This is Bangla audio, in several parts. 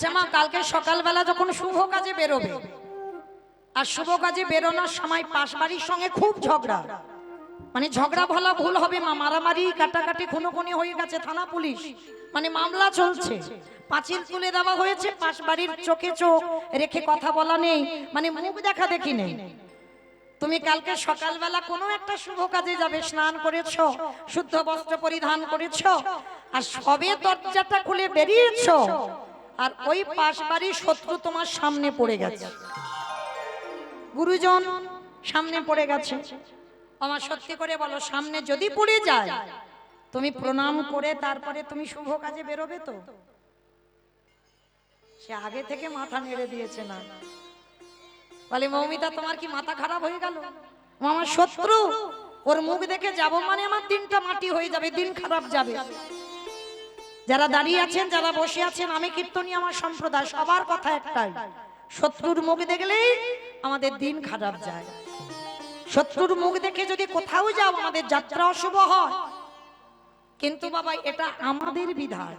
আচ্ছা মা, কালকে সকালবেলা যখন শুভ কাজে বেরোবে, আর শুভ কাজে বেরোনোর সময় পাশ বাড়ির সঙ্গে খুব ঝগড়া, মানে ঝগড়া বলা ভুল হবে মা, মারামারি কাটাকাটি খুনোখুনি হয়ে গেছে, থানা পুলিশ মানে মামলা চলছে, পাঁচিল তুলে দেওয়া হয়েছে, পাশ বাড়ির চোখে চোখ রেখে কথা বলা নেই, মানে মুখ দেখা দেখি নেই। তুমি কালকে সকালবেলা কোনো একটা শুভ কাজে যাবে, স্নান করেছো, শুদ্ধ বস্ত্র পরিধান করেছো, আর সবে দরজাটা খুলে বেরিয়েছো, আর ওই পাশ বাড়ির শত্রু তোমার সামনে পড়ে গেছে, গুরুজন সামনে পড়ে গেছে। আমার সত্যি করে বলো, সামনে যদি পড়ে যায় তুমি প্রণাম করে তারপরে তুমি শুভ কাজে বেরোবে তো? সে আগে থেকে মাথা নেড়ে দিয়েছে না, বলে মৌমিতা তোমার কি মাথা খারাপ হয়ে গেল? আমার শত্রু, ওর মুখ দেখে যাব মানে আমার দিনটা মাটি হয়ে যাবে, দিন খারাপ যাবে। যারা দাঁড়িয়ে আছেন, যারা বসে আছেন, আমি কীর্তনী, আমার সম্প্রদায়, সবার কথা একটাই, শত্রুর মুখ দেখলেই আমাদের দিন খারাপ যায়। শত্রুর মুখ দেখে যদি কোথাও যাও আমাদের যাত্রা অশুভ হয়। কিন্তু বাবা এটা আমাদের বিধান,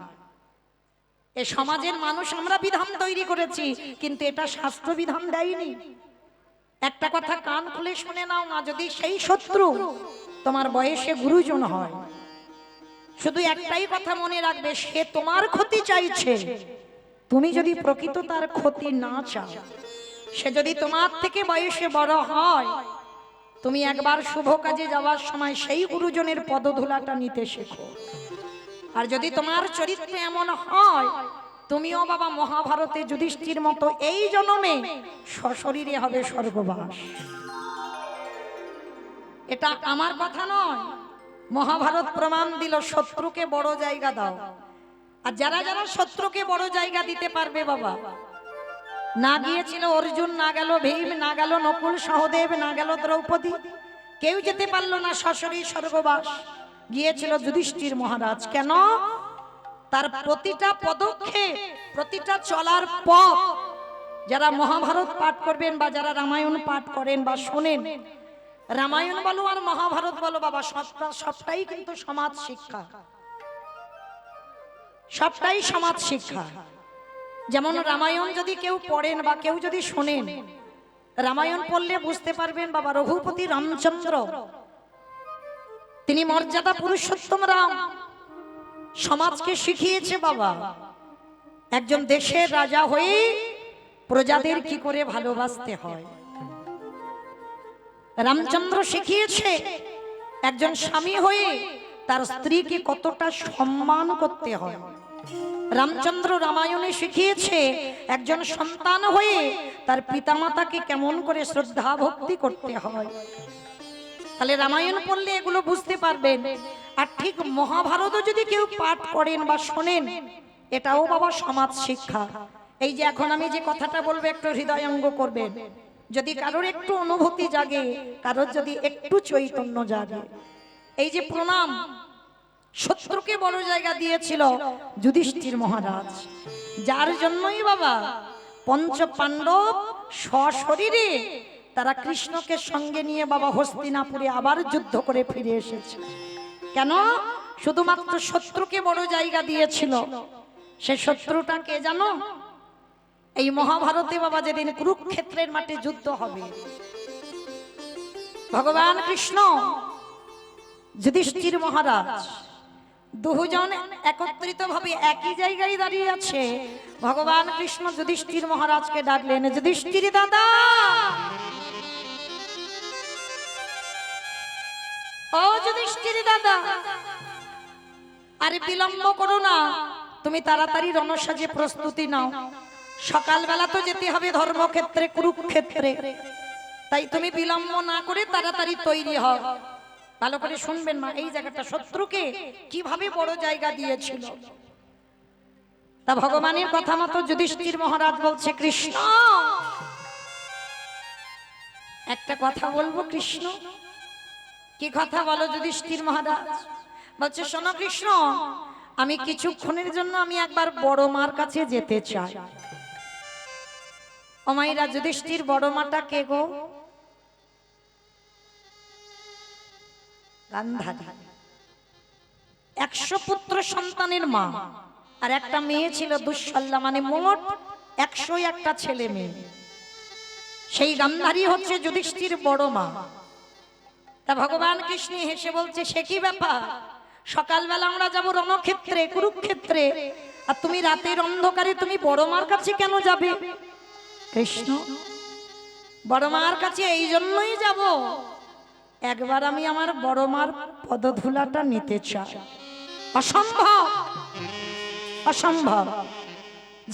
এ সমাজের মানুষ আমরা বিধান তৈরি করেছি, কিন্তু এটা শাস্ত্র বিধান দেয়নি। একটা কথা কান খুলে শুনে নাও না, যদি সেই শত্রু তোমার বয়সে গুরুজন হয়, শুধু একটাই কথা মনে রাখবে, সে তোমার ক্ষতি চাইছে, তুমি যদি প্রকৃত তার ক্ষতি না চাও, সে যদি তোমার থেকে বয়সে বড় হয়, তুমি একবার শুভ কাজে যাওয়ার সময় সেই গুরুজনের পদধূলাটা নিতে শেখো। আর যদি তোমার চরিত্র এমন হয়, তুমিও বাবা মহাভারতে যুধিষ্ঠির মতো এই জন্মে সশরীরে হবে স্বর্গবাস। এটা আমার কথা নয়, মহাভারত প্রমাণ দিল, শত্রুকে বড় জায়গা দাও। আর যারা যারা শত্রুকে বড় জায়গা দিতে পারবে বাবা, না গিয়েছিল অর্জুন, না গেল ভীম, না গেল নকুল সহদেব, না গেল দ্রৌপদী, কেউ যেতে পারলো না সশরীর স্বর্গবাস, গিয়েছিল যুধিষ্ঠির মহারাজ। কেন? তার প্রতিটা পদক্ষেপ, প্রতিটা চলার পথ, যারা মহাভারত পাঠ করবেন বা যারা রামায়ণ পাঠ করেন বা শোনেন, রামায়ণ বলো আর মহাভারত বলো বাবা, সবটাই কিন্তু সমাজ শিক্ষা, সবটাই সমাজ শিক্ষা। যেমন রামায়ণ যদি কেউ পড়েন বা কেউ যদি শোনেন, রামায়ণ পড়লে বুঝতে পারবেন বাবা, রঘুপতি রামচন্দ্র তিনি মর্যাদা পুরুষোত্তম রাম, সমাজকে শিখিয়েছে বাবা, একজন দেশের রাজা হয়ে প্রজাদের কি করে ভালোবাসতে হয়। রামচন্দ্র শিখিয়েছে একজন স্বামী হয়ে তার স্ত্রীকে কতটা সম্মান করতে হয়। রামচন্দ্র রামায়ণে শিখিয়েছে একজন সন্তান হয়ে তার পিতামাতাকে কেমন করে শ্রদ্ধা ভক্তি করতে হয়। তাহলে রামায়ণ পড়লে এগুলো বুঝতে পারবেন। আর ঠিক মহাভারত যদি কেউ পাঠ করেন বা শোনেন, এটাও বাবা সমাজ শিক্ষা। এই যে এখন আমি যে কথাটা বলবো একটু হৃদয়ঙ্গ করবেন, যদি কারোর একটু অনুভূতি জাগে, কারোর যদি একটু চৈতন্য জাগে। এই যে প্রণাম, শত্রুকে বড় জায়গা দিয়েছিল যুধিষ্ঠির মহারাজ, যার জন্যই বাবা পঞ্চ পাণ্ডব সশরীরে তারা কৃষ্ণকে সঙ্গে নিয়ে বাবা হস্তিনাপুরে আবার যুদ্ধ করে ফিরে এসেছে। কেন? শুধুমাত্র শত্রুকে বড় জায়গা দিয়েছিল। সে শত্রুটা কে জানো? এই মহাভারতে বাবা যেদিন কুরুক্ষেত্রের মাঠে যুদ্ধ হবে, ভগবান কৃষ্ণ, যুধিষ্ঠির মহারাজ, দুজন একত্রিত ভাবে একই জায়গায় দাঁড়িয়ে আছে। ভগবান কৃষ্ণ যুধিষ্ঠির মহারাজকে ডাকলেন, যুধিষ্ঠির দাদা, ও যুধিষ্ঠির দাদা, আরে বিলম্ব করো না, তুমি তাড়াতাড়ি রণসাজে প্রস্তুতি নাও, সকালবেলা তো যেতে হবে ধর্মক্ষেত্রে কুরুক্ষেত্রে, তাই তুমি বিলম্ব না করে তাড়াতাড়ি তৈরি হও। ভালো করে শুনবেন মা, এই জায়গাটা শত্রুকে কিভাবে বড় জায়গা দিয়েছিল। তা ভগবানের কথা মতো যুধিষ্ঠির মহারাজ বলছে, কৃষ্ণ একটা কথা বলবো। কৃষ্ণ কি কথা বলো যুধিষ্ঠির মহারাজ? বলছে, শোনো কৃষ্ণ, আমি কিছুক্ষণের জন্য আমি একবার বড় মার কাছে যেতে চাই। ও মাইরা, যুধিষ্ঠির বড় মাটা কে গো? গান্ধারী, 100 পুত্র সন্তানের মা, আর একটা মেয়ে ছিল দুঃশল্যা, মানে মোট 101টা ছেলে মেয়ে। সেই গান্ধারী হচ্ছে যুধিষ্ঠির বড় মা। তা ভগবান কৃষ্ণ হেসে বলছে, সে কি ব্যাপার, সকালবেলা আমরা যাব রণক্ষেত্রে, কুরুক্ষেত্রে, আর তুমি রাতের অন্ধকারে তুমি বড় মার কাছে কেন যাবে? কৃষ্ণ, বড় মার কাছে এই জন্যই যাব, একবার আমি আমার বড় মার পদধূলাটা নিতে চাই। অসম্ভব, অসম্ভব।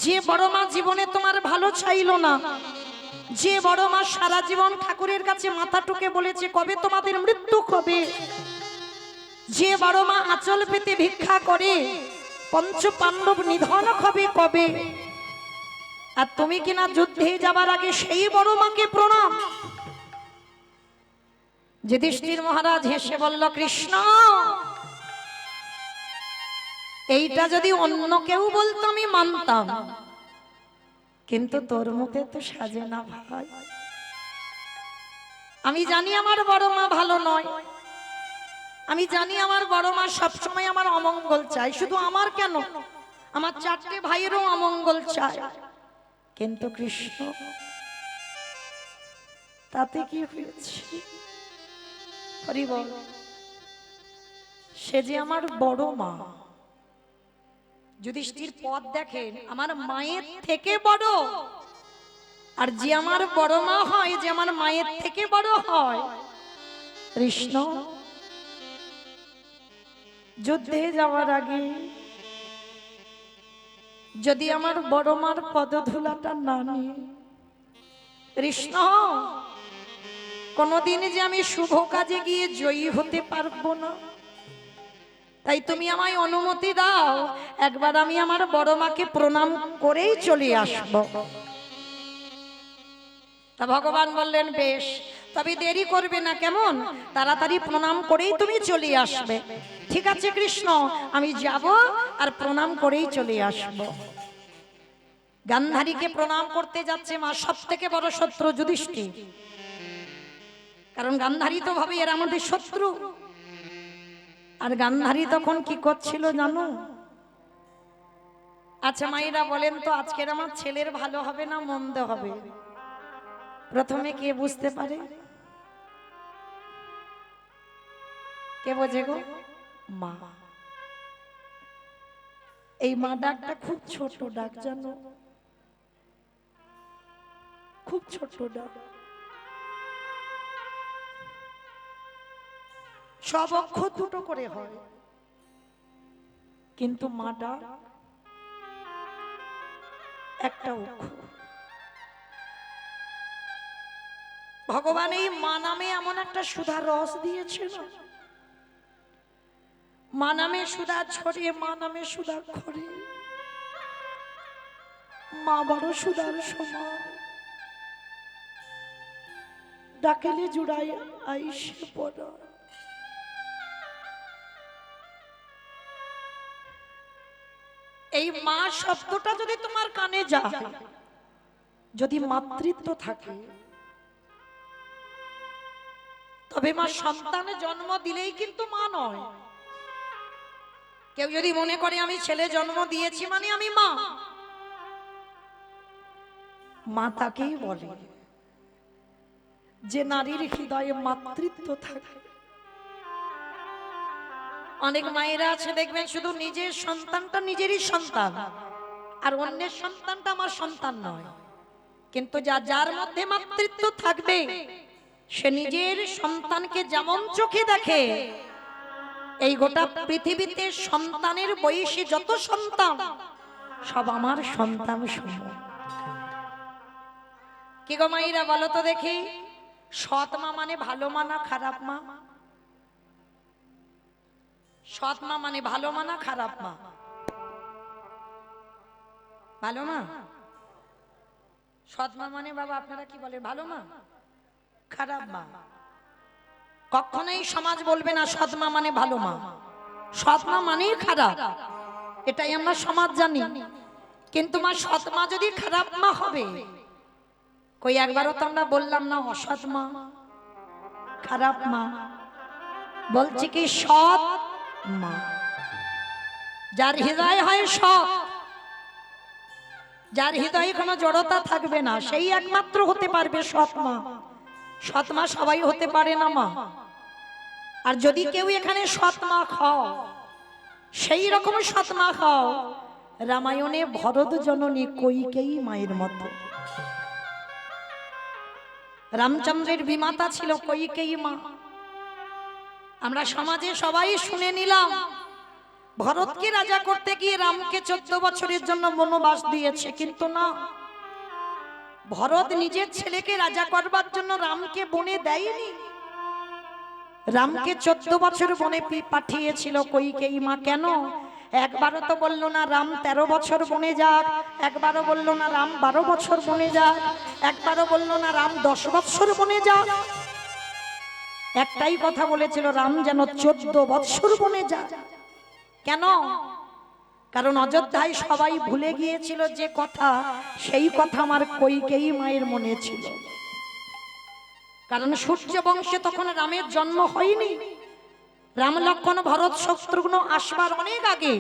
যে বড় মা জীবনে তোমার ভালো চাইলো না, যে বড় মা সারা জীবন ঠাকুরের কাছে মাথা টুকে বলেছে কবে তোমাদের মৃত্যু হবে, যে বড় মা আঁচল পেতে ভিক্ষা করে পঞ্চ পাণ্ডব নিধন হবে কবে, আর তুমি কিনা যুদ্ধে যাবার আগে সেই বড় মাকে প্রণাম। যুধিষ্ঠির মহারাজ হেসে বলল, কৃষ্ণ, এইটা যদি অন্য কেউ বলতো আমি মানতাম, কিন্তু তোর মুখে তো সাজে না ভাই। আমি জানি আমার বড় মা ভালো নয়, আমি জানি আমার বড় মা সবসময় আমার অমঙ্গল চাই, শুধু আমার কেন, আমার 4টে ভাইয়েরও অমঙ্গল চাই। কিন্তু কৃষ্ণ, তাতে কি হয়েছে? হরি বল, সে যে আমার বড় মা। যুধিষ্ঠির পদ দেখেন, আমার মায়ের থেকে বড়, আর যে আমার বড় মা হয়, যে আমার মায়ের থেকে বড় হয়, কৃষ্ণ যুদ্ধে যাওয়ার আগে যদি আমার বড় মার পদধূলাটা না নিয়ে, কৃষ্ণ কোনদিন যে আমি শুভ কাজে গিয়ে জয়ী হতে পারবো না। তাই তুমি আমায় অনুমতি দাও, একবার আমি আমার বড় মাকে প্রণাম করেই চলে আসব। তা ভগবান বললেন, বেশ, তবে দেরি করবে না, কেমন, তাড়াতাড়ি প্রণাম করেই তুমি চলে আসবে। ঠিক আছে কৃষ্ণ, আমি যাব আর প্রণাম করেই চলে আসব। গান্ধারীকে প্রণাম করতে যাচ্ছে মা, সব থেকে বড় শত্রু যুধিষ্ঠির, কারণ গান্ধারী তো ভাবে এরা আমাদের শত্রু। আর গান্ধারী তখন কি করছিল জানো? আচ্ছা মায়েরা বলেন তো, আজকের আমার ছেলের ভালো হবে না মন্দ হবে, প্রথমে কে বুঝতে পারে? কে বোঝে গো? মা। এই মা ডাকটা খুব ছোট ডাক, জানো, খুব ছোট ডাক। সব অক্ষর দুটো করে হয়, কিন্তু মা ডাক একটা অক্ষর। ভগবান এই মা নামে এমন একটা সুধার রস দিয়েছিল, মা নামে সুধা ছড়িয়ে, মা নামে সুধা খড়ে, মা বড় সুধার সমান, ডাকেলে জুড়াই আইসে পড়া। এই মা শব্দটা যদি তোমার কানে যায়, যদি মাতৃত্ব থাকে, তবে মা সন্তানে জন্ম দিলেই কিন্তু মা নয়। কেউ যদি মনে করে আমি ছেলে জন্ম দিয়েছি মানে আমি মা, মা তাকেই বলে যে নারীর হৃদয়ে মাতৃত্ব থাকে। অনেক মায়েরা আছে দেখবেন, শুধু নিজের সন্তানটা নিজেরই সন্তান, আর অন্যের সন্তানটা আমার সন্তান নয়। কিন্তু যার মধ্যে মাতৃত্ব থাকবে, সে নিজের সন্তানকে যেমন চোখে দেখে, এই গোটা পৃথিবীতে সন্তানের বয়সী যত সন্তান, সব আমার সন্তান সমান। কি গো মায়েরা বলো তো দেখি, সৎ মা মানে ভালো মা না খারাপ মা? সৎ মা মানে ভালো মা না খারাপ মা? ভালো মা। সৎ মা মানে বাবা আপনারা কি বলেন, ভালো মা, খারাপ মা? কখনোই সমাজ বলবে না সৎ মা মানে ভালো মা, সৎ মা মানেই খারাপ, এটাই আমরা সমাজ জানি। কিন্তু মা সৎ মা যদি খারাপ মা হবে, কই একবারও তো আমরা বললাম না অসৎ মা, খারাপ মা, বলছি কি সৎ মা। যার হৃদয় হয় সৎ, যার হৃদয়ে কোনো জড়তা থাকবে না, সেই একমাত্র হতে পারবে সৎ মা। সৎ মা সবাই হতে পারে না মা। আর যদি কেউ এখানে সৎ মা খাও, সেই রকম সৎ মা খাও, রামায়ণে ভরত জননী কইকেয়ী মায়ের মতো। রামচন্দ্রের বিমাতা ছিল কইকেয়ী মা। আমরা সমাজে সবাই শুনে নিলাম ভরতকে রাজা করতে গিয়ে রামকে 14 বছরের জন্য বনবাস দিয়েছে, কিন্তু না, ভরত নিজের ছেলেকে রাজা করবার জন্য রামকে বনে দেয়নি। রামকে 14 বছর বনে পাঠিয়েছিল কইকেয়ী মা। কেন? একবারও তো বললো না রাম 13 বছর বনে যাক, একবারও বললো না রাম 12 বছর বনে যাক, একবারও বললো না রাম 10 বছর বনে যাক। একটাই কথা বলেছিল, রাম যেন 14 বছর বনে যাক। কেন? কারণ অযোধ্যায় সবাই ভুলে গিয়েছিল যে কথা, সেই কথা আমার কইকেয়ী মায়ের মনে ছিল। কারণ সূর্য বংশে তখন রামের জন্ম হয়নি। রাম লক্ষ্মণ ভরত শত্রুঘ্ন আসবার অনেক আগে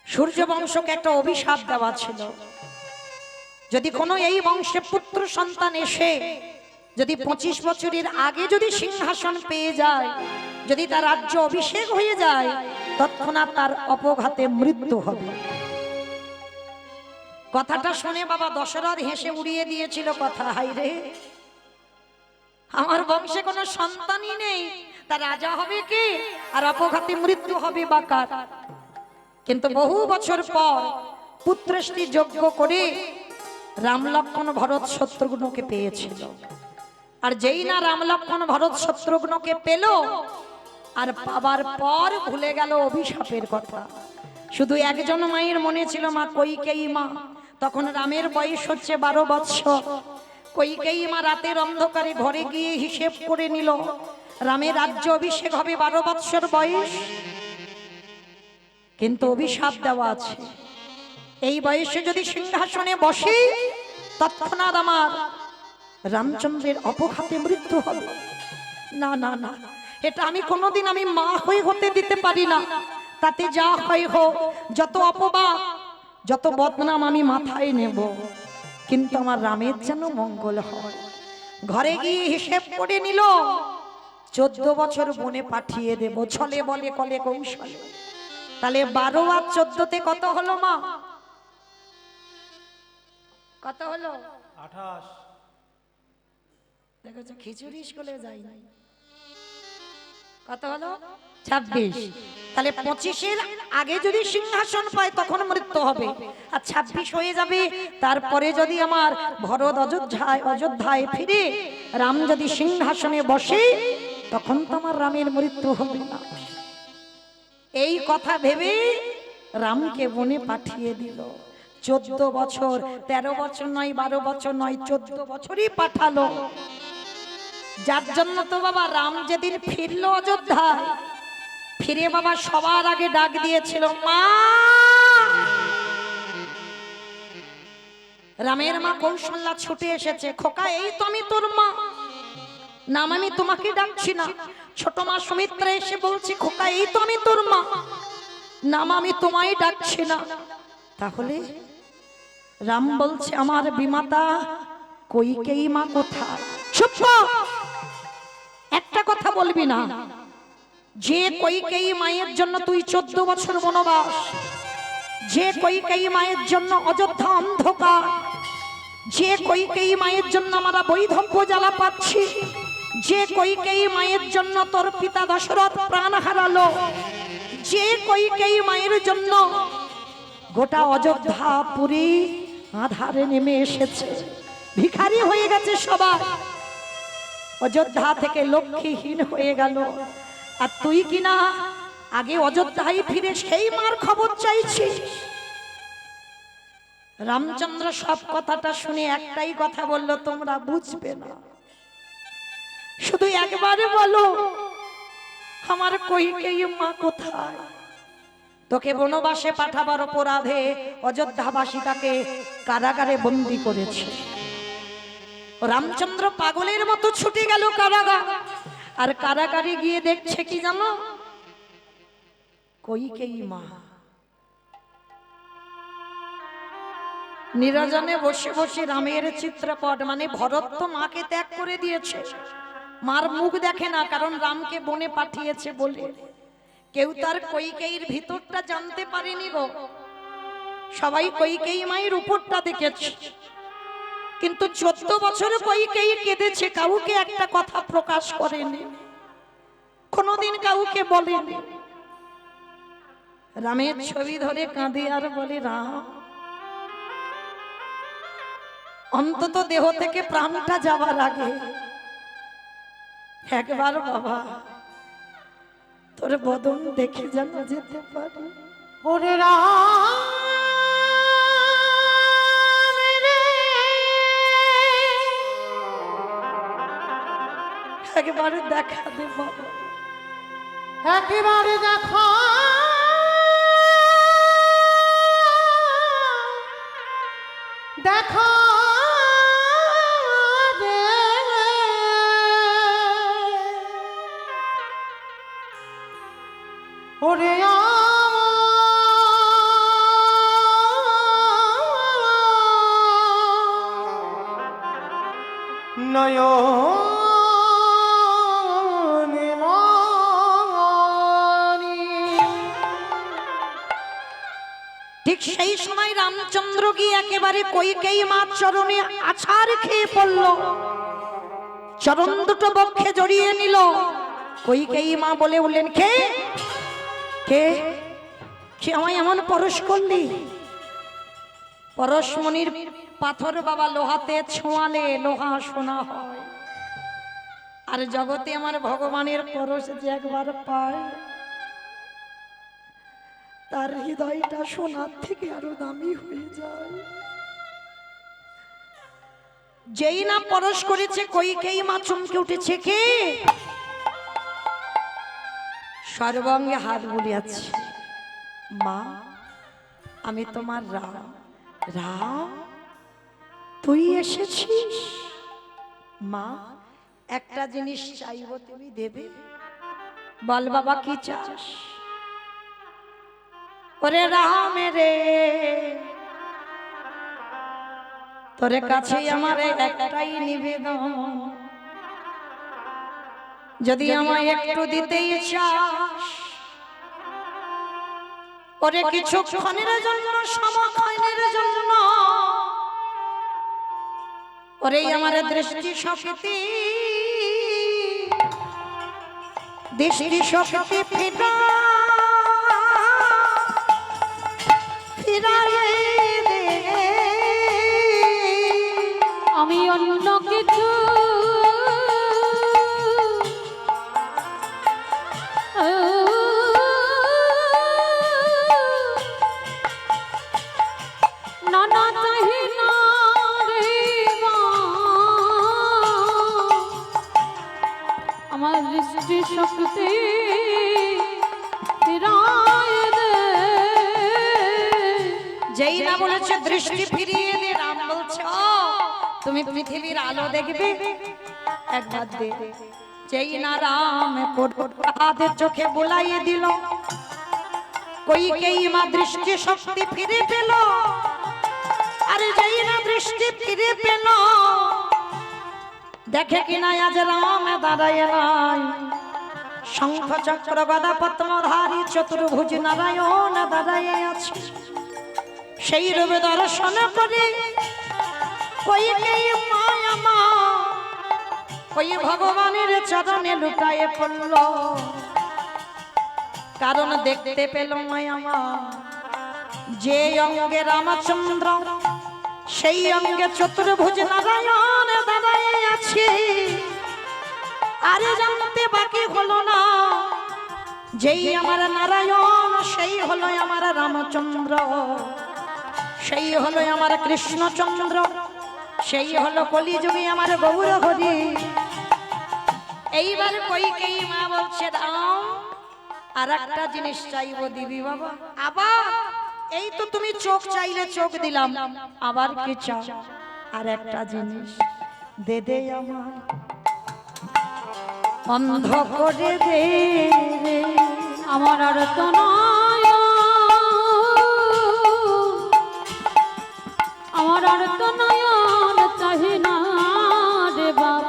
সূর্য বংশকে একটা অভিশাপ দেওয়া ছিল, যদি কোনো এই বংশে পুত্র সন্তান এসে যদি 25 বছরের আগে যদি সিংহাসন পেয়ে যায়, যদি তার রাজ্য অভিষেক হয়ে যায়, তৎক্ষণাৎ তার অপঘাতে মৃত্যু হবে। কথাটা শুনে বাবা দশরথ হেসে উড়িয়ে দিয়েছিল কথা, হাই রে, আমার বংশে কোনো সন্তানই নেই, তার রাজা হবে কি আর অপঘাতে মৃত্যু হবে বা কার? কিন্তু বহু বছর পর পুত্রেষ্টি যজ্ঞ করে রাম লক্ষ্মণ ভরত শত্রুঘ্নকে পেয়েছিল। আর যেই না রাম লক্ষ্মণ ভরত শত্রুঘ্নকে পেল, আর পাবার পর ভুলে গেল অভিশাপের কথা। শুধু একজন মায়ের মনে ছিল, মা কইকেয়ী মা। তখন রামের বয়স হচ্ছে 12 বছর। কইকেয়ী মা রাতের অন্ধকারে ঘরে গিয়ে হিসেব করে নিল, রামের রাজ্য অভিষেক হবে 12 বছর বয়স, কিন্তু অভিশাপ দেওয়া আছে, এই বয়সে যদি সিংহাসনে বসে তৎক্ষণাৎ আমার রামচন্দ্রের অপঘাতে মৃত্যু হবে। না না না, এটা আমি কোনোদিন আমি মা হয়ে হতে দিতে পারি না। তাতে যা হয় হোক, যত অপবাদ যত বদনাম আমি মাথায় নেব, কিন্তু আমার রামের যেন মঙ্গল হয়। ঘরে গিয়ে হিসেব করে নিল, 14 বছর বনে পাঠিয়ে দেব, ছলে বলে কলে কৌশলে। তাহলে 12 আর 14তে কত হলো মা? কত হলো? 28। দেখো খিচুড়ি স্কুলে যাই নাই। কত হলো? 26। তাহলে 25-এর আগে যদি সিংহাসন পায় তখন মৃত্যু হবে, আর 26 হয়ে যাবে। তারপরে যদি আমার ভরত অযোধ্যায় ফিরে রাম যদি সিংহাসনে বসে, তখন তো আমার রামের মৃত্যু হবে না। এই কথা ভেবে রামকে বনে পাঠিয়ে দিল। 14 বছর, 13 বছর নয়, 12 বছর নয়, 14 বছরই পাঠালো। যার জন্য তো বাবা রাম যেদিন ফিরল অযোধ্যায়, ফিরে বাবা সবার আগে ডাক দিয়েছিল, মা। রামের মা কৌশল্যা ছুটে এসেছে, খোকা এই তো আমি তোর মা, নাম আমি তোমাকে ডাকছি না। ছোট মা সুমিত্রা এসে বলছি, খোকা এই তো আমি তোর মা, নাম আমি তোমায় ডাকছি না। তাহলে রাম বলছে, আমার বিমাতা কইকেয়ী মা কোথায়? চুপ, একটা কথা বলবি না। যে কইকেয়ী মায়ের জন্য তুই 14 বছর বনবাস, যে কইকেয়ী মায়ের জন্য অযোধ্যা অন্ধকার, যে কইকেয়ী মায়ের জন্য আমরা বৈধব্য জ্বালা পাচ্ছি, যে কইকেয়ী মায়ের জন্য তোর পিতা দশরথ প্রাণ হারালো, যে কইকেয়ী মায়ের জন্য গোটা অযোধ্যা পুরী আধারে নেমে এসেছে, ভিখারি হয়ে গেছে সবাই, অযোধ্যা থেকে লক্ষ্মীহীন হয়ে গেল, আর তুই কিনা আগে অযোধ্যায় ফিরে সেই মার খবর চাইছিস। রামচন্দ্র সব কথাটা শুনে একটাই কথা বলল, তোমরা বুঝবে না, শুধু একবারে বলো আমার কইকেয়ী মা কোথায়? তোকে বনবাসে পাঠাবার অপরাধে অযোধ্যাবাসী তাকে কারাগারে বন্দী করেছে। রামচন্দ্র পাগলের মতো ছুটে গেল কারাগার, আর কারাগারে গিয়ে দেখছে কি জানো, কইকেয়ী মা নিরজনে বসে বসে রামের চিত্রপট, মানে ভরত তো মাকে ত্যাগ করে দিয়েছে, মার মুখ দেখে না, কারণ রামকে বনে পাঠিয়েছে বলে। কেউ তার কইকেয়ীর ভিতরটা জানতে পারেনি গো, সবাই কইকেয়ী মায়ের উপরটা দেখেছে। কিন্তু 14 বছরে কইকেয়ী কেঁদেছে, কাউকে একটা কথা প্রকাশ করেনি, কোনোদিন কাউকে বলেনি। রামের ছবি ধরে কাঁদে আর বলে, রাম অন্তত দেহ থেকে প্রাণটা যাবার আগে একবার বাবা তোর বদন দেখে যেন যেতে পারি। ওরে রাম রে, একবার দেখা দে বাবা, একেবারে দেখা দেখা দে। ওরে নয়নে মনি। ঠিক সেই সময় রামচন্দ্র গিয়ে একেবারে কইকেয়ী মার চরণে আছাড় খেয়ে পড়ল, চরণ দুটো বক্ষে জড়িয়ে নিল। কইকেয়ী মা বলে উঠলেন, কে কে কে আমায় এমন পরশ করলি? পরশমণির পাথর বাবা লোহাতে ছোঁয়ালে লোহা সোনা হয়, আর জগতে আমার ভগবানের পরশ যে একবার পায় তার হৃদয়টা সোনার থেকে আরো দামি হয়ে যায়। যেই না পরশ করেছে কইকেয়ী মা চমকে উঠেছে, কে? সর্বাঙ্গে হাত বুলিয়েছে, মা আমি তোমার রাম। রাম তুই এসেছিস? মা একটা জিনিস চাইবো, তুমি দেবে? বল বাবা কি চাস? ওরে রাম রে, তোর কাছে আমার একটাই নিবেদন, যদি আমায় একটু দিতেই চাস, ওরে কিছুক্ষণের জন্য, সমক্ষণের জন্য, ওরে আমার দৃষ্টি শক্তি, দৃষ্টি শক্তি ফিরায়ে দে। আমি অন্য কিছু না না চাহি না রে মা, আমার দৃষ্টি শক্তি ফিরায়ে দে। যেই না বলেছে দৃষ্টি ফিরিয়ে দে, রাম বলছে, ও তুমি পৃথিবীর আলো দেখবে, একবার দে। যেই না রাম হাতের চোখে বুলাইয়ে দিল, কইকেয়ী মা দৃষ্টি শক্তি ফিরে পেল। আরে যেই না দৃষ্টি ফিরে পেল, দেখে কিনা আজ রাম দাঁড়ায় নাই, শঙ্খ চক্র গদা পদ্মধারী চতুর্ভুজ নারায়ণ দাঁড়ায় আছে। সেই রূপে দর্শন করে কইকেয়ী মায়া মা ওই ভগবানের চরণে লুটায়ে পড়ল, কারণ দেখতে পেল মায়া মা যে অঙ্গে রামচন্দ্র, সেই অঙ্গে চতুর্ভুজ নারায়ণ দাঁড়ায় আছে। আরে জানতে বাকি হলো না, যেই আমার নারায়ণ সেই হলো আমার রামচন্দ্র, সেই হলো আমার কৃষ্ণচন্দ্র, সেই হলো কলিযুগে আমার গৌর হরি। এইবার কইকেয়ী মা বলছে, রাম আর একটা জিনিস চাইবো, দিবি বাবা? আবার এই তো তুমি চোখ চাইলে চোখ দিলাম, আবার কি চাও? আর একটা জিনিস দে দে আমার, অন্ধ করে দে রে। আমার আর তো নয়, আমার আর তো নয়ন চাহি না রে বাপ,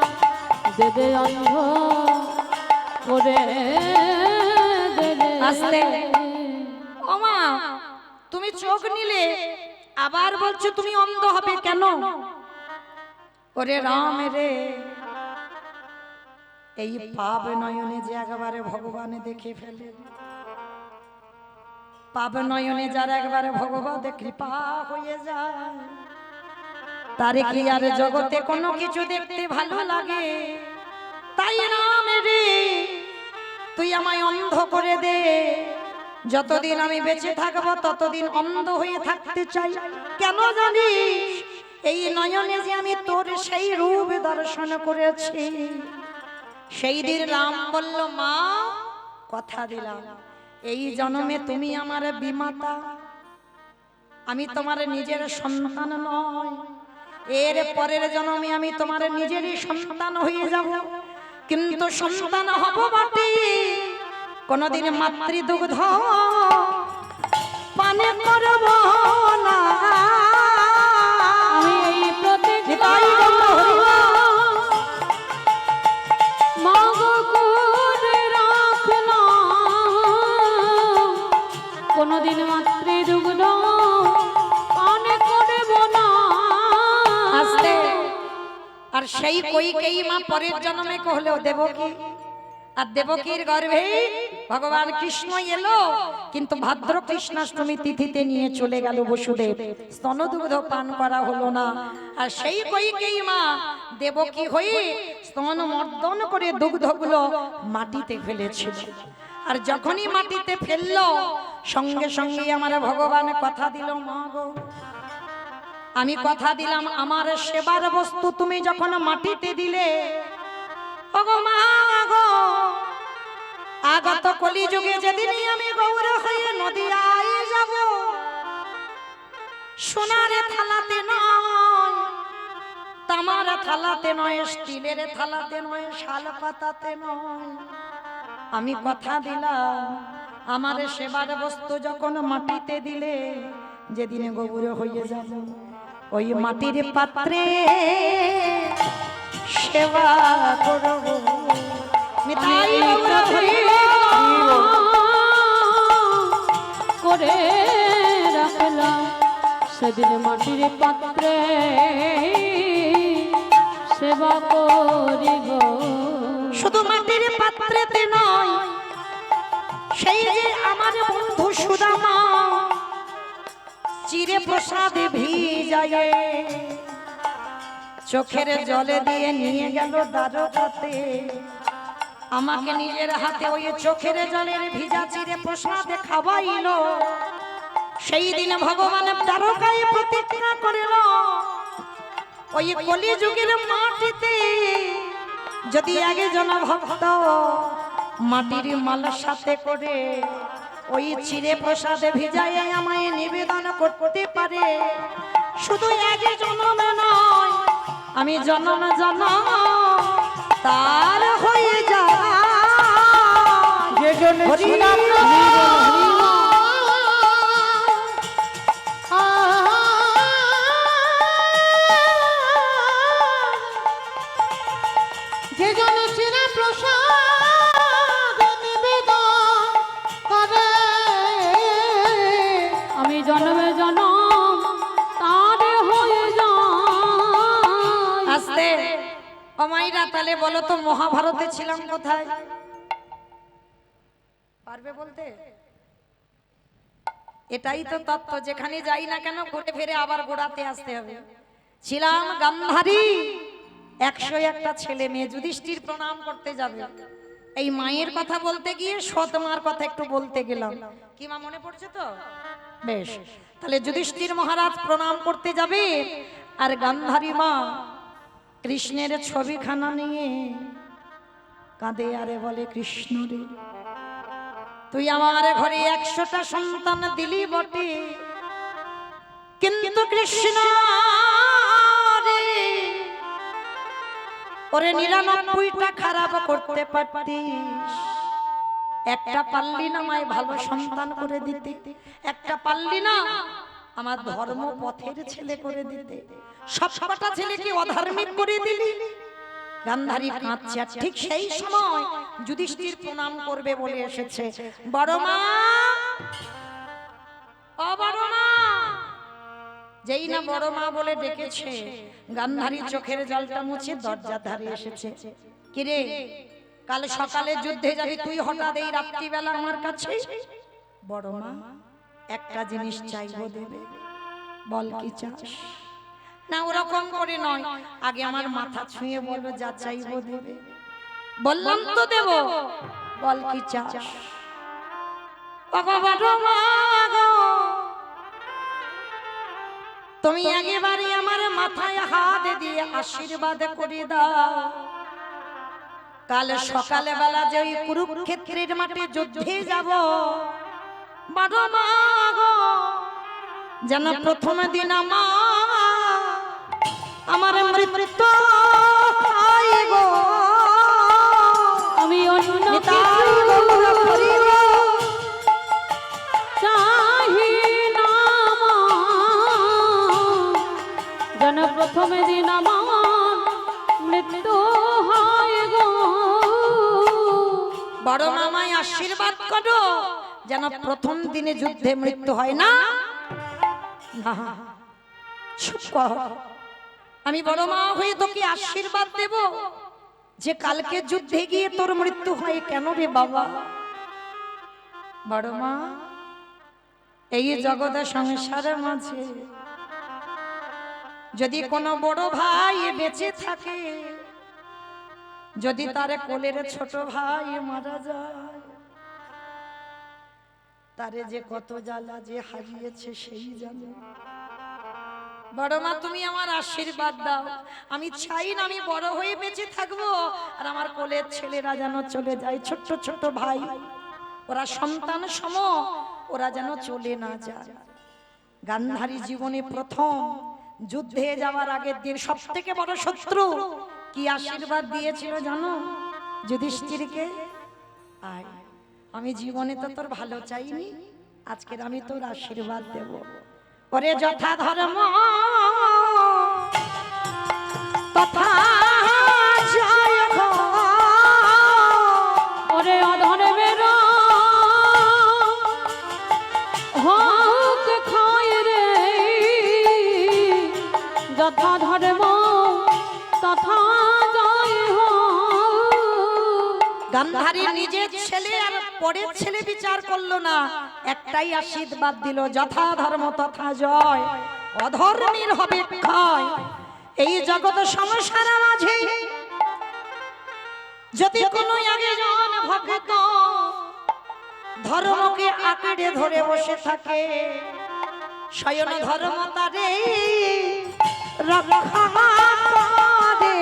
দেবে অন্ধ করে দেবে। আস্তে। ও মা, তুমি চোখ নিলে আবার বলছো তুমি অন্ধ হবে কেন? ওরে রাম রে, এই পাপ নয়নে যে একবারে ভগবানে দেখে ফেলে, পাপ নয়নে যার একবারে ভগবত কৃপা হয়ে যায়, তারে কি আর জগতে কোনো কিছু দেখতে ভালো লাগে? তাই রাম রে, তুই আমায় অন্ধ করে দে। যতদিন আমি বেঁচে থাকবো ততদিন অন্ধ হয়ে থাকতে চাই। কেন জানিস? এই নয়নে যে আমি তোর সেই রূপ দর্শন করেছি। সেই দিন রাম বলল, মা কথা দিলাম এই জন্মে তুমি আমার বিমাতা, আমি তোমার নিজের সন্তান নয়। এর পরের জন্মে আমি তোমার নিজেরই সন্তান হয়ে যাব, কিন্তু সন্তান হব বটে, কোনদিন মাতৃদুগ্ধ পানে করব না। আমি এই প্রতিজ্ঞা মাগো করে রাখলাম, কোনদিন মাতৃদুগ্ধ পানে করব না। আস্তে। আর সেই কইকেই মা পরের জন্মে কহলেও দেবকী, আর দেবকীর গর্ভে ভগবান কৃষ্ণ এলো, কিন্তু ভাদ্র কৃষ্ণাষ্টমী তিথিতে নিয়ে চলে গেল বসুদেব, স্তনদুগ্ধ পান করা হলো না। আর সেই কইকেই মা দেবকী হয়ে স্তন মর্দন করে দুগ্ধগুলো মাটিতে ফেলেছিল। আর যখনই মাটিতে ফেললো, সঙ্গে সঙ্গে আমার ভগবান কথা দিল, মা গো আমি কথা দিলাম আমার সেবার বস্তু তুমি যখন মাটিতে দিলে, ওগো মা গো, আগত কলিযুগে যেদিনই আমি গৌর হয়ে নদিয়ায় যাব, সোনার থালাতে নয়, তামার থালাতে নয়, স্টিলের থালাতে নয়, শাল পাতাতে নয়, আমি কথা দিলাম আমার সেবার বস্তু যখন মাটিতে দিলে, যেদিনে গৌর হয়ে যাব, ওই মাটির পাত্রে সেবা করব। নিতাই গৌর হরি করে রাখলাম, সেদিন মাটির পাত্রে সেবা করিব। শুধু মাটির পাত্রেতে নয়, সেই যে আমার বন্ধু সুদামা চিরে প্রসাদে ভিজায়ে চোখের জলে দিয়ে নিয়ে গেল দ্বারকাতে, আমাকে নিজের হাতে ওই চোখের জলের ভিজা চিরে প্রসাদে খাওয়াইলো। সেই দিন ভগবান দ্বারকায় প্রতিজ্ঞা করিল, ওই কলিযুগের মাটিতে যদি একজন ভক্ত মাটির মালার সাথে করে ওই চিরে প্রসাদে ভিজায় আমায় নিবেদন করতে পারে, শুধু এক জন্মে নয়, আমি জন্ম জন্ম তার হয়ে যায়। যে জন চিরে প্রসাদ নিবেদন করে, আমি জন্মে জন্ম তার হয়ে যাই। আস্তে। অমাইরা তাহলে বলো তো মহাভারতে ছিলাম কোথায়? পারবে বলতে? এটাই তো তত্ত্ব, যেখানে যাই না কেন ঘুরে ফিরে আবার গোড়াতে আসতে হবে। ছিলাম গান্ধারী, 101টা ছেলে মেয়ে, যুধিষ্ঠির প্রণাম করতে যাবে। এই মায়ের কথা বলতে গিয়ে সৎ মার কথা একটু বলতে গেলাম, কি মা মনে পড়ছে তো? বেশ, তাহলে যুধিষ্ঠির মহারাজ প্রণাম করতে যাবে, আর গান্ধারী মা কৃষ্ণের ছবিখানা নিয়ে কাঁদে, আরে বলে, কৃষ্ণ রে তুই আমার ঘরে 100টা সন্তান দিলি বটে, কিন্তু কৃষ্ণ রে ওরে 99টা খারাপ করতে পারতিস। একটা পারলি না মায় ভালো সন্তান করে দিতে, একটা পারলি না আমার ধর্ম পথের ছেলে করে দিতে, সবটা ছেলেকে অধার্মিক করে দিলি। গান্ধারী কাঁদছে। আর ঠিক সেই সময় যুধিষ্ঠির প্রণাম করবে বলে এসেছে। বড় মা, ও বড় মা। যেই না বড় মা বলে ডেকেছে, গান্ধারী চোখের জলটা মুছে দরজার ধারে এসেছে। কিরে, কাল সকালে যুদ্ধে যাবি তুই, হঠাৎ এই রাত্রিবেলা আমার কাছে? বড় মা, একটা জিনিস চাইবো, দেবে? বল কি চাস? না ওরকম করে নয়, আগে আমার মাথা ছুঁয়ে বলবো, যা চাইবো দেবে। বললাম তো দেব, বল কি চাস? তুমি একেবারে আমার মাথায় হাত দিয়ে আশীর্বাদ করে দাও। কাল সকালে বেলা যে ওই কুরুক্ষেত্রের মাঠে যুদ্ধে যাব, বড় মা গো, যেন প্রথম দিন আমার মৃত্যু হয় গো। আমি অন্য কিছু চাহি না মা, যেন প্রথম দিন আমার মৃত্যু হয় গো। বড় মামায় আশীর্বাদ করো যেন প্রথম দিনে যুদ্ধে মৃত্যু হয় না। চুপ কর। আমি বড় মা হয়ে তোকে আশীর্বাদ দেব যে কালকে যুদ্ধে গিয়ে তোর মৃত্যু হয় কেন রে বাবা? বড় মা, এই জগৎ সংসারের মাঝে যদি কোনো বড় ভাই বেঁচে থাকে, যদি তার কোলের ছোট ভাই মারা যায়, তারে যে কত জ্বালা যে হারিয়েছে সেই জানে। বড় মা, তুমি আমার আশীর্বাদ দাও। আমি চাই না আমি বড় হয়ে বেঁচে থাকবো আর আমার কোলের ছেলেরা যেন চলে যায়, ছোট ছোট ভাই, ওরা সন্তান সম, ওরা যেন চলে না যায়। গান্ধারী জীবনে প্রথম যুদ্ধে যাওয়ার আগের দিন সব থেকে বড় শত্রু কি আশীর্বাদ দিয়েছিল জানো? যুধিষ্ঠিরকে, আয়, আমি জীবনে তো তোর ভালো চাইনি, আজকের আমি তোর আশীর্বাদ দেব। ওরে যথা ধর্ম তথা জয় গো। ওরে অধর্মের হোক ক্ষয় রে, যথা ধর্ম তথা জয় হোক। গান্ধারী নিজের ছেলে আর পরের ছেলে বিচার করলো না, একটাই আশীর্বাদ দিল, যথা ধর্ম তথা জয়, অধর্মীর হবে ক্ষয়। এই জগৎ সংসার মাঝে যদি কোনো একজন ভক্ত ধর্মকে আঁকড়ে ধরে বসে থাকে, স্বয়ং ধর্ম তারে রক্ষা করে।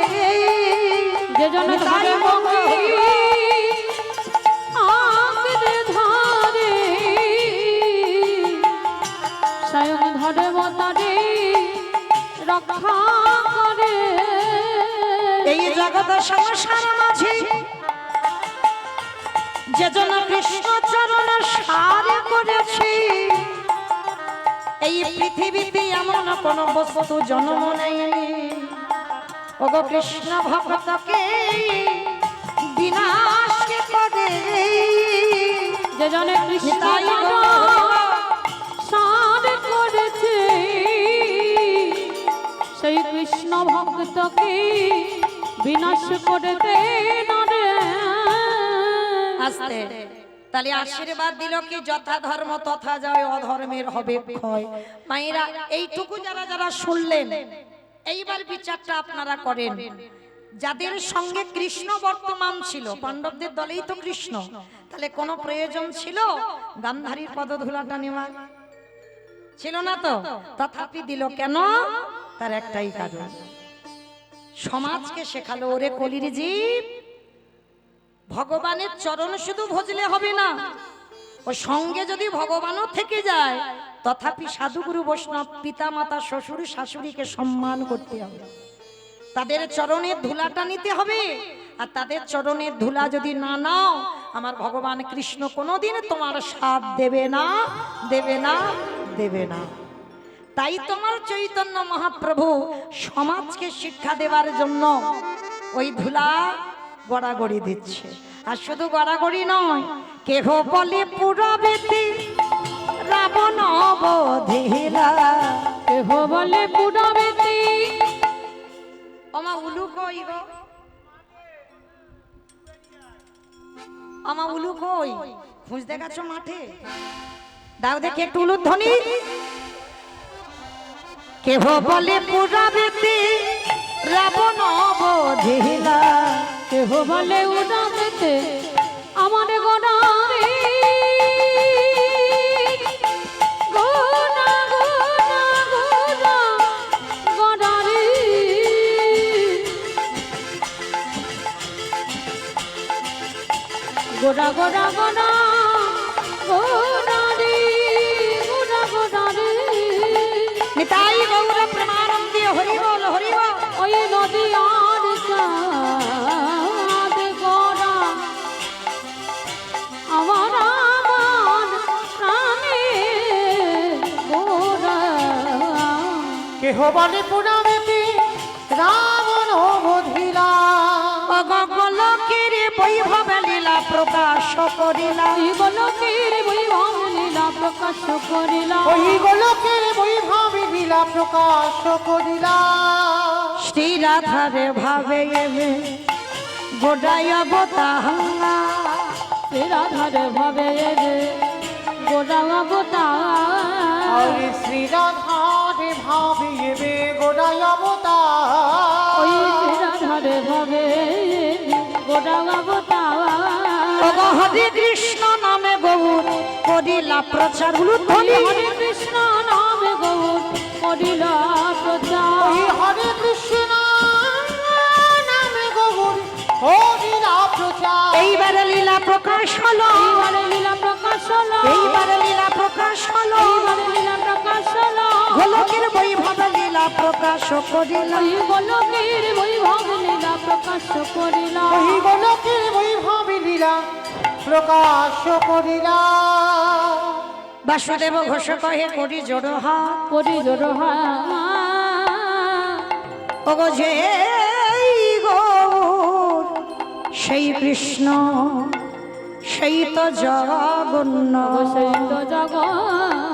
যে জন ধর্মকে আঁকড়ে ধরে, স্বয়ং ধর্ম তারে রক্ষা করে। এই জগৎ সংসার মাঝে যে জন কৃষ্ণ চরণ সারে করেছে, এই পৃথিবীতে এমন কোন বস্তু জন্ম নেয়নি ওগো কৃষ্ণ ভক্তকে বিনাশ করে। যে জনে কৃষ্ণ সার করেছে, সেই কৃষ্ণ ভক্তকে বিনাশ করতে নরে। আস্তে তাহলে আশীর্বাদ দিল কি যথা ধর্ম তথা জয়, অধর্মের হবে ক্ষয়। মায়েরা এইটুকু যারা যারা শুনলেন, এইবার বিচারটা আপনারা করেন। যাদের সঙ্গে কৃষ্ণ বর্তমান ছিল, পাণ্ডবদের দলেই তো কৃষ্ণ, তাহলে কোনো প্রয়োজন ছিল গান্ধারীর পদধূলাটা নেওয়ার? ছিল না তো, তথাপি দিল কেন? তার একটাই কারণ, সমাজকে শেখালো, ওরে কলির জীব, ভগবানের চরণ শুধু ভজলে হবে না, ও সঙ্গে যদি ভগবানও থেকে যায়, তথাপি সাধুগুরু বৈষ্ণব পিতা মাতা শ্বশুর শাশুড়িকে সম্মান করতে হবে, তাদের চরণের ধুলাটা নিতে হবে। আর তাদের চরণের ধুলা যদি না নাও, আমার ভগবান কৃষ্ণ কোনোদিন তোমার সাথ দেবে না, দেবে না, দেবে না। তাই তোমার চৈতন্য মহাপ্রভু সমাজকে শিক্ষা দেওয়ার জন্য ওই ধুলা গড়াগড়ি দিচ্ছে। আর শুধু গড়াগড়ি নয়, কেহ বলে পুরবেতি রাবণ বধিলা, কেহ বলে পুরবেতি। আমা উলু কই গো, আমা উলু কই? খুঁজতে গেছো মাঠে? দাও দেখি একটু উলুর ধ্বনি। কেহ বলে পুরবেতি রাবণ বধিলা, কেহ বলে উড়াবেতে আমার গোড়ারে, গোড়া গোড়া গোড়া গোড়ারে। গোড়া গোড়া গোড়া গোড়ারে, গোড়া গোড়ারে। নিতাই গৌর প্রেমানন্দে হরি বল, হরি বল। ওই নদী আর চাঁদ গোড়া আমার আমার প্রাণে গোড়া। কেহ বলে পুরাবেতে রাবণ বধিলা, অগলকের বৈভব লীলা প্রকাশ করিলা, এই গোলকের বৈভব লীলা প্রকাশ করিলা, ওই গোলকের বৈভব লীলা প্রকাশ করিলা। শ্রী রাধারে ভাবে এবে গোড়ায় অবতাহা, শ্রী রাধার ভাবে রে গোড়া অবতার। হরে শ্রী রাধারে ভাবিবে গোড়ায় অবতার, ওই শ্রী রাধার ভাবে গোড়া অবতার। ওগো হরে কৃষ্ণ নামে গৌর করিলা প্রচার। হরে হরে কৃষ্ণ নামে গৌর করিলা প্রচার। ওই হরে কৃষ্ণ নামে গৌর হরিলা প্রচার। এইবারে লীলা প্রকাশ হলো, এইবারে লীলা প্রকাশ হলো, এইবারে লীলা প্রকাশ হলো, এইবারে লীলা প্রকাশ হলো। গোলকের বৈভব লীলা প্রকাশ করিলা, ওই গোলকের বৈভব লীলা প্রকাশ করিলা, ওই গোলকের বৈভব লীলা প্রকাশ করিলা। বাসুদেব ঘোষ কহে করি জোড়হা, করি জোড়হা। ওগো যে গৌর সেই কৃষ্ণ সেই তো জগন্ন, সেই তো জগৎ